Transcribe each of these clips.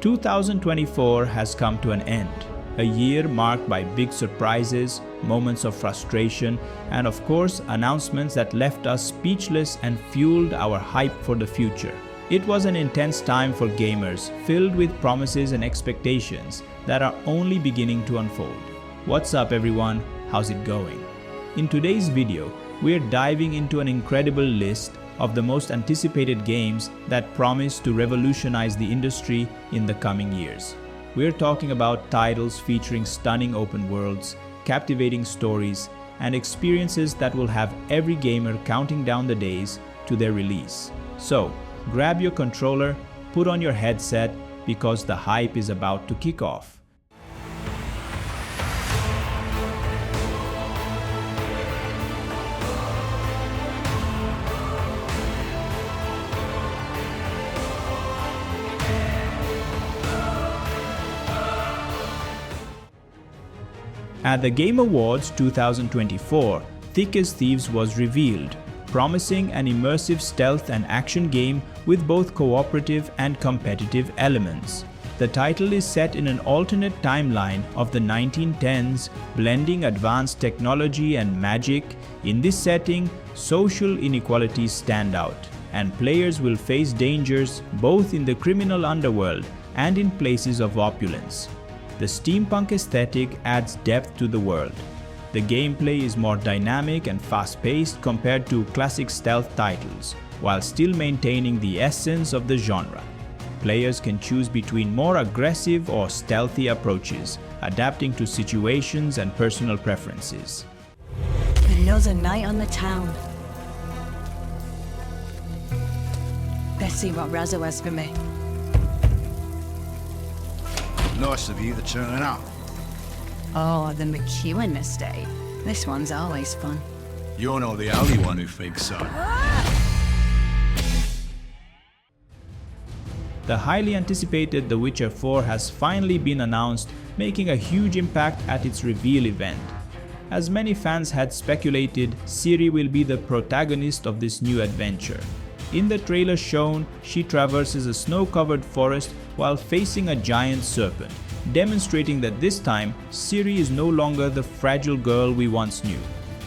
2024 has come to an end, a year marked by big surprises, moments of frustration, and of course, announcements that left us speechless and fueled our hype for the future. It was an intense time for gamers, filled with promises and expectations that are only beginning to unfold. What's up everyone? How's it going? In today's video, we're diving into an incredible list of the most anticipated games that promise to revolutionize the industry in the coming years. We're talking about titles featuring stunning open worlds, captivating stories, and experiences that will have every gamer counting down the days to their release. So, grab your controller, put on your headset, because the hype is about to kick off. At the Game Awards 2024, Thick as Thieves was revealed, promising an immersive stealth and action game with both cooperative and competitive elements. The title is set in an alternate timeline of the 1910s, blending advanced technology and magic. In this setting, social inequalities stand out, and players will face dangers both in the criminal underworld and in places of opulence. The steampunk aesthetic adds depth to the world. The gameplay is more dynamic and fast-paced compared to classic stealth titles, while still maintaining the essence of the genre. Players can choose between more aggressive or stealthy approaches, adapting to situations and personal preferences. Another night on the town. Let's see what Razzo has for me. Nice of you to turn up. Oh, the McEwen estate. This one's always fun. You're not the only one who thinks so. The highly anticipated The Witcher 4 has finally been announced, making a huge impact at its reveal event. As many fans had speculated, Ciri will be the protagonist of this new adventure. In the trailer shown, she traverses a snow-covered forest while facing a giant serpent, demonstrating that this time, Ciri is no longer the fragile girl we once knew.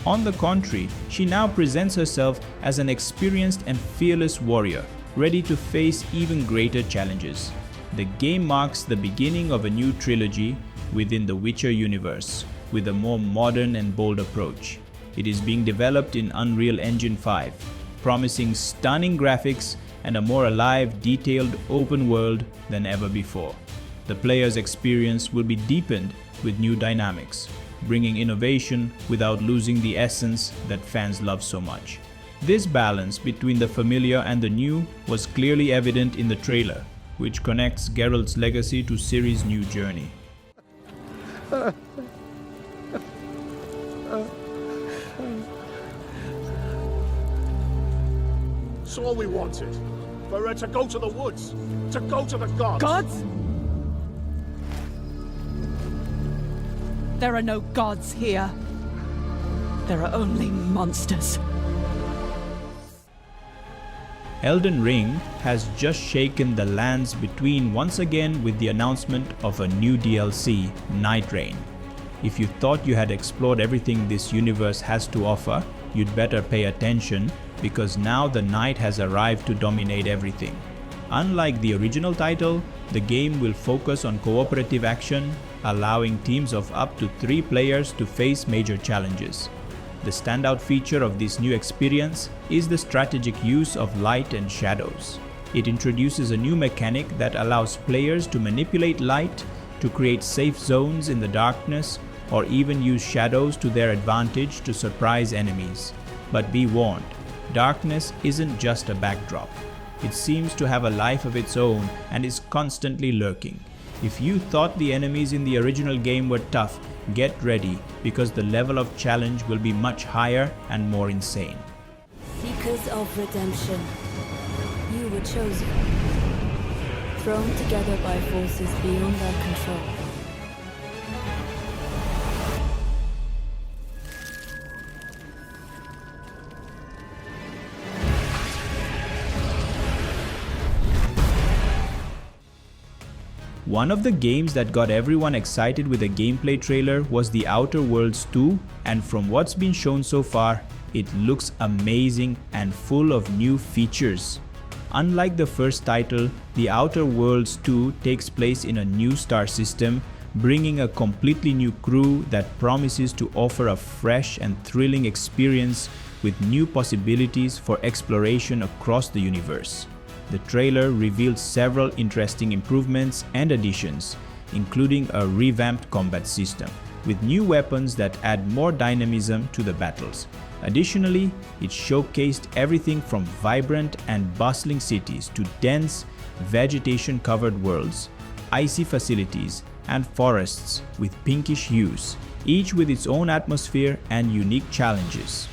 On the contrary, she now presents herself as an experienced and fearless warrior, ready to face even greater challenges. The game marks the beginning of a new trilogy within the Witcher universe, with a more modern and bold approach. It is being developed in Unreal Engine 5, promising stunning graphics and a more alive, detailed open world than ever before. The player's experience will be deepened with new dynamics, bringing innovation without losing the essence that fans love so much. This balance between the familiar and the new was clearly evident in the trailer, which connects Geralt's legacy to Ciri's new journey. It's all we wanted. For her to go to the woods, to go to the gods. Gods? There are no gods here. There are only monsters. Elden Ring has just shaken the lands between once again with the announcement of a new DLC, Night Rain. If you thought you had explored everything this universe has to offer, you'd better pay attention, because now the night has arrived to dominate everything. Unlike the original title, the game will focus on cooperative action, allowing teams of up to 3 players to face major challenges. The standout feature of this new experience is the strategic use of light and shadows. It introduces a new mechanic that allows players to manipulate light to create safe zones in the darkness, or even use shadows to their advantage to surprise enemies. But be warned, darkness isn't just a backdrop. It seems to have a life of its own and is constantly lurking. If you thought the enemies in the original game were tough, get ready, because the level of challenge will be much higher and more insane. Seekers of redemption, you were chosen, thrown together by forces beyond our control. One of the games that got everyone excited with a gameplay trailer was The Outer Worlds 2, and from what's been shown so far, it looks amazing and full of new features. Unlike the first title, The Outer Worlds 2 takes place in a new star system, bringing a completely new crew that promises to offer a fresh and thrilling experience with new possibilities for exploration across the universe. The trailer revealed several interesting improvements and additions, including a revamped combat system, with new weapons that add more dynamism to the battles. Additionally, it showcased everything from vibrant and bustling cities to dense, vegetation-covered worlds, icy facilities, and forests with pinkish hues, each with its own atmosphere and unique challenges.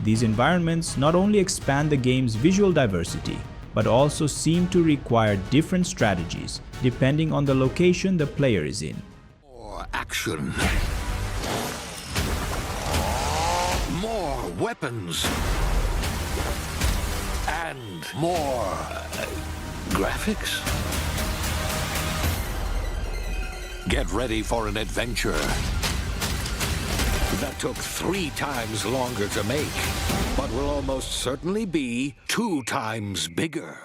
These environments not only expand the game's visual diversity, but also seem to require different strategies depending on the location the player is in. More action. More weapons. And more graphics. Get ready for an adventure that took 3 times longer to make, but will almost certainly be 2 times bigger.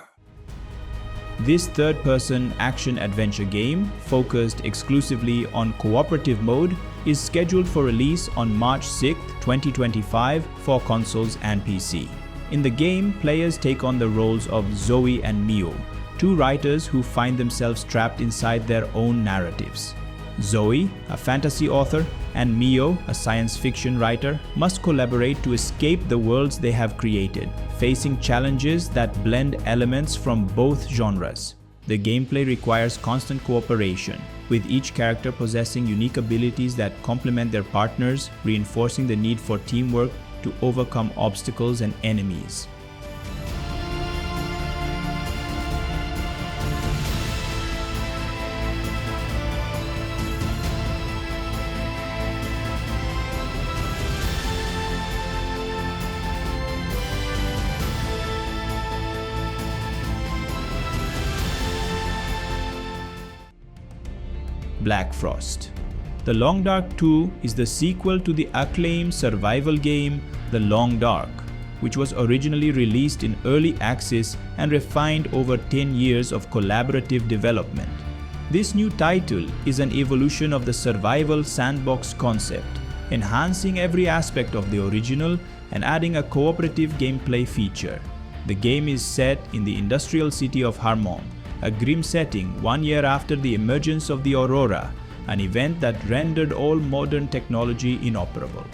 This third-person action-adventure game, focused exclusively on cooperative mode, is scheduled for release on March 6, 2025 for consoles and PC. In the game, players take on the roles of Zoe and Mio, 2 writers who find themselves trapped inside their own narratives. Zoe, a fantasy author, and Mio, a science fiction writer, must collaborate to escape the worlds they have created, facing challenges that blend elements from both genres. The gameplay requires constant cooperation, with each character possessing unique abilities that complement their partners, reinforcing the need for teamwork to overcome obstacles and enemies. Black Frost. The Long Dark 2 is the sequel to the acclaimed survival game The Long Dark, which was originally released in early access and refined over 10 years of collaborative development. This new title is an evolution of the survival sandbox concept, enhancing every aspect of the original and adding a cooperative gameplay feature. The game is set in the industrial city of Harmon, a grim setting 1 year after the emergence of the Aurora, an event that rendered all modern technology inoperable.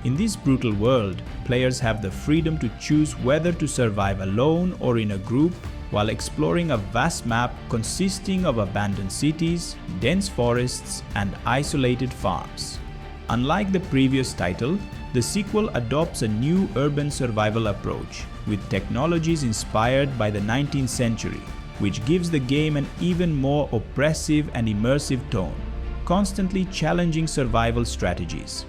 In this brutal world, players have the freedom to choose whether to survive alone or in a group, while exploring a vast map consisting of abandoned cities, dense forests, and isolated farms. Unlike the previous title, the sequel adopts a new urban survival approach, with technologies inspired by the 19th century, which gives the game an even more oppressive and immersive tone, constantly challenging survival strategies.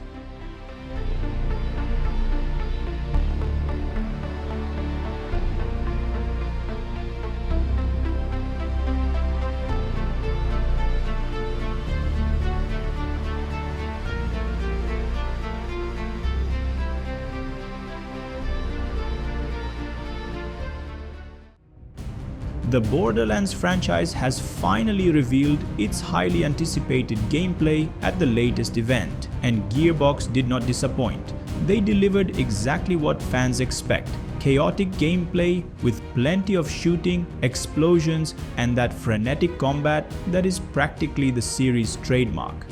The Borderlands franchise has finally revealed its highly anticipated gameplay at the latest event, and Gearbox did not disappoint. They delivered exactly what fans expect: chaotic gameplay with plenty of shooting, explosions, and that frenetic combat that is practically the series' trademark.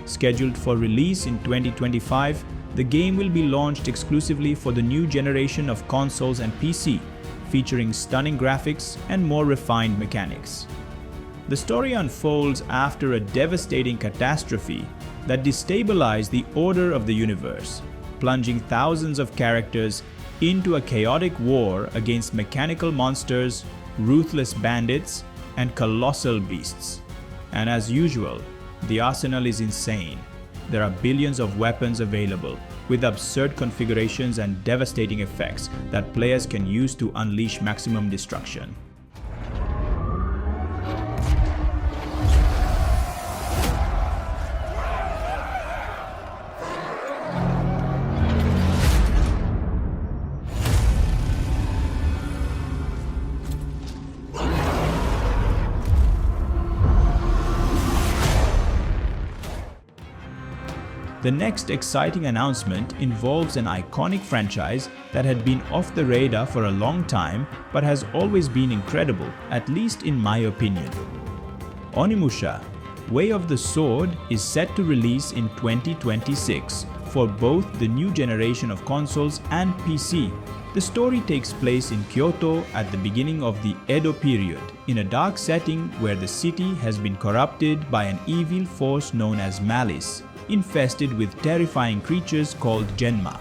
Scheduled for release in 2025, the game will be launched exclusively for the new generation of consoles and PC, featuring stunning graphics and more refined mechanics. The story unfolds after a devastating catastrophe that destabilized the order of the universe, plunging thousands of characters into a chaotic war against mechanical monsters, ruthless bandits, and colossal beasts. And as usual, the arsenal is insane. There are billions of weapons available, with absurd configurations and devastating effects that players can use to unleash maximum destruction. The next exciting announcement involves an iconic franchise that had been off the radar for a long time but has always been incredible, at least in my opinion. Onimusha, Way of the Sword is set to release in 2026 for both the new generation of consoles and PC. The story takes place in Kyoto at the beginning of the Edo period, in a dark setting where the city has been corrupted by an evil force known as Malice, infested with terrifying creatures called Genma.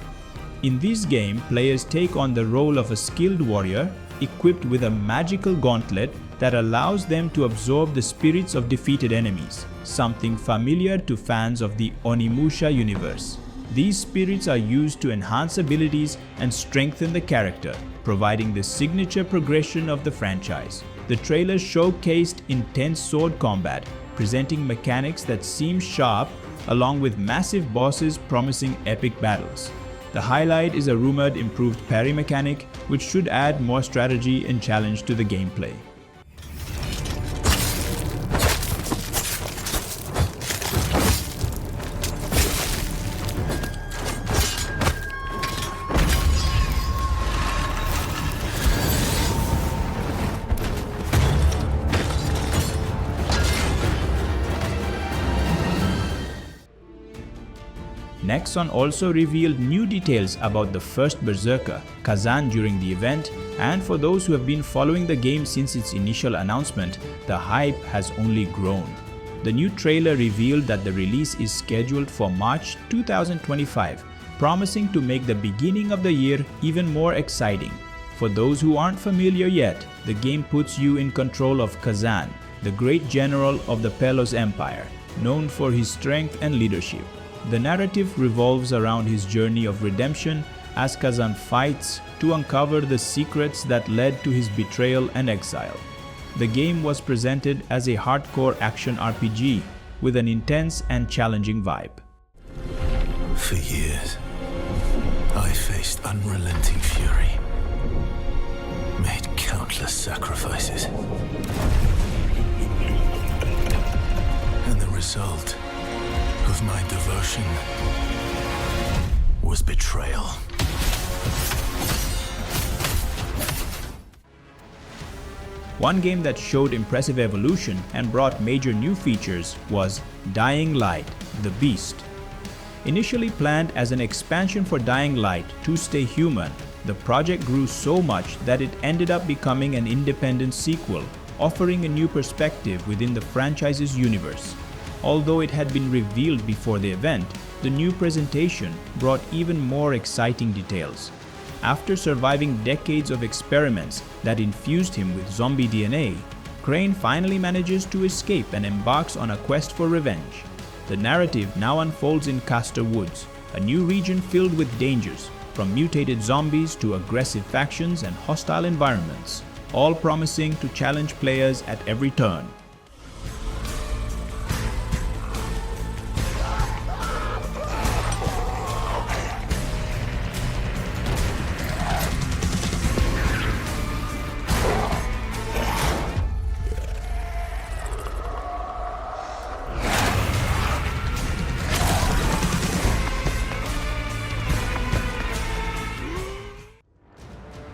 In this game, players take on the role of a skilled warrior equipped with a magical gauntlet that allows them to absorb the spirits of defeated enemies, something familiar to fans of the Onimusha universe. These spirits are used to enhance abilities and strengthen the character, providing the signature progression of the franchise. The trailer showcased intense sword combat, presenting mechanics that seem sharp, along with massive bosses promising epic battles. The highlight is a rumored improved parry mechanic, which should add more strategy and challenge to the gameplay. Nexon also revealed new details about the first Berserker, Kazan, during the event, and for those who have been following the game since its initial announcement, the hype has only grown. The new trailer revealed that the release is scheduled for March 2025, promising to make the beginning of the year even more exciting. For those who aren't familiar yet, the game puts you in control of Kazan, the great general of the Pelos Empire, known for his strength and leadership. The narrative revolves around his journey of redemption as Kazan fights to uncover the secrets that led to his betrayal and exile. The game was presented as a hardcore action RPG with an intense and challenging vibe. For years, I faced unrelenting fury, made countless sacrifices, and the result of my devotion was betrayal. One game that showed impressive evolution and brought major new features was Dying Light: The Beast. Initially planned as an expansion for Dying Light to Stay Human, the project grew so much that it ended up becoming an independent sequel, offering a new perspective within the franchise's universe. Although it had been revealed before the event, the new presentation brought even more exciting details. After surviving decades of experiments that infused him with zombie DNA, Crane finally manages to escape and embarks on a quest for revenge. The narrative now unfolds in Castor Woods, a new region filled with dangers, from mutated zombies to aggressive factions and hostile environments, all promising to challenge players at every turn.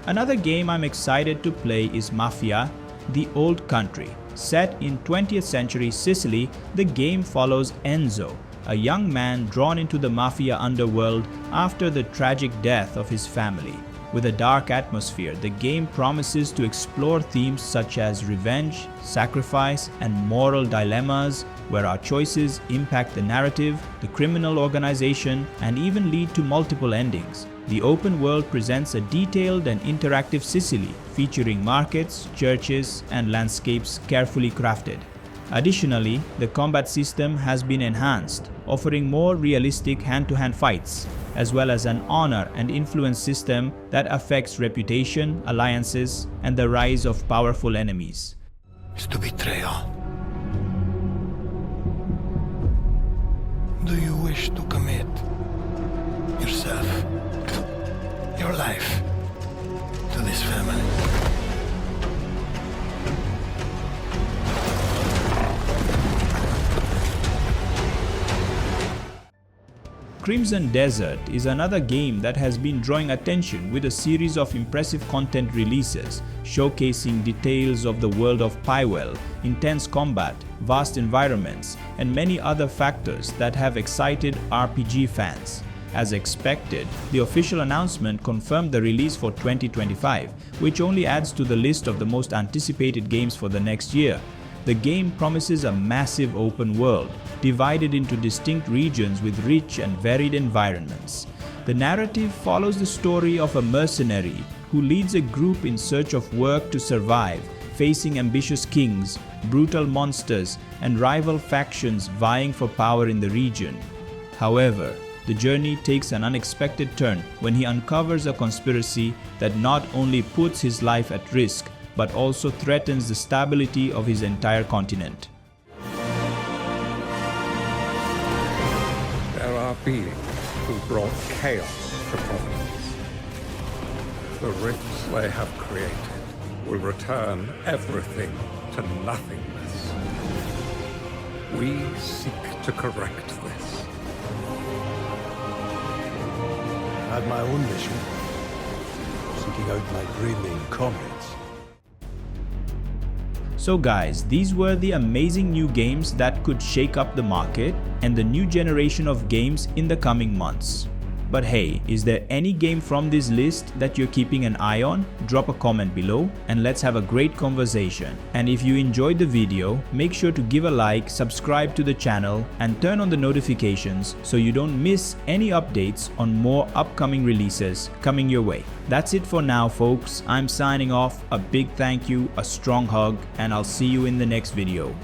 Another game I'm excited to play is Mafia: The Old Country. Set in 20th century Sicily, the game follows Enzo, a young man drawn into the mafia underworld after the tragic death of his family. With a dark atmosphere, the game promises to explore themes such as revenge, sacrifice, and moral dilemmas, where our choices impact the narrative, the criminal organization, and even lead to multiple endings. The open world presents a detailed and interactive Sicily, featuring markets, churches, and landscapes carefully crafted. Additionally, the combat system has been enhanced, offering more realistic hand-to-hand fights, as well as an honor and influence system that affects reputation, alliances, and the rise of powerful enemies. It's to betrayal. Do you wish to commit yourself, your life, to this family? Crimson Desert is another game that has been drawing attention with a series of impressive content releases, showcasing details of the world of Pywell, intense combat, vast environments, and many other factors that have excited RPG fans. As expected, the official announcement confirmed the release for 2025, which only adds to the list of the most anticipated games for the next year. The game promises a massive open world, divided into distinct regions with rich and varied environments. The narrative follows the story of a mercenary who leads a group in search of work to survive, facing ambitious kings, brutal monsters, and rival factions vying for power in the region. However, the journey takes an unexpected turn when he uncovers a conspiracy that not only puts his life at risk, but also threatens the stability of his entire continent. There are beings who brought chaos to Providence. The rifts they have created will return everything to nothingness. We seek to correct this. I had my own mission, seeking out my grayling comrades. So guys, these were the amazing new games that could shake up the market and the new generation of games in the coming months. But hey, is there any game from this list that you're keeping an eye on? Drop a comment below and let's have a great conversation. And if you enjoyed the video, make sure to give a like, subscribe to the channel, and turn on the notifications so you don't miss any updates on more upcoming releases coming your way. That's it for now, folks. I'm signing off. A big thank you, a strong hug, and I'll see you in the next video.